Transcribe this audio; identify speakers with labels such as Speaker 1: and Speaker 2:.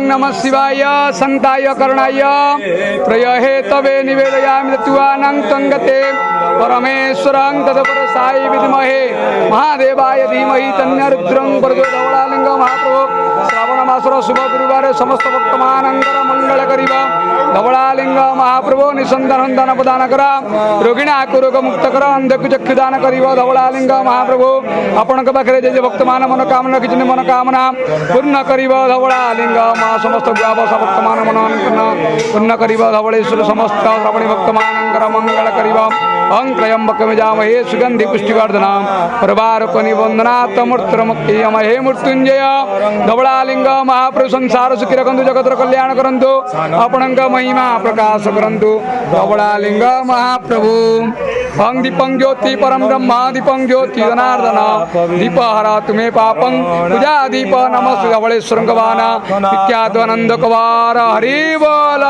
Speaker 1: नमः शिवाय संताय करणाय प्रयहे तवे निवेदयामि तत्वानं तंगते परमेश्वरं तदपरसाय विद्महे महादेवाय धीमहि तन्नरुद्रं प्रचोदयालिंग महाप्रभु श्रावण मासर शुभ गुरुवार समस्त भक्तमानंकर मंगल करिबा धवलालिंग महाप्रभु निसंतान प्रदान करा रोगिणा रोग मुक्त कर अंधकु चक्षु दान करिबा धवलालिंग महाप्रभु आपणक पाखरे जे भक्तमान मनोकामना किछि मनोकामना पूर्ण करिबा धवलालिंग महा समस्त व्यावस भक्तमान मनोकामना पूर्ण करिबा धवलेश्वर समस्त श्रवणी भक्तमानंकर मंगल करिबा अं त्रयंबकं जामहे सुगंधि पुष्टिवर्धनम प्रवारक निबंधनात् मूर्तिमहे मृत्युंजय धवलालिंग महाप्रभु संसार सुखी रखंतु जगतर कल्याण करंतु आपणक महिमा प्रकाश करंतु धवलालिंग महाप्रभु अं दीपं ज्योति परम ब्रह्म दीपं ज्योति जनार्दन दीप हरा तुम्हें पापं पूजा दीप नमस्ते धवलेश्वर गवाना विख्यात आनंद कुमार हरि बोल।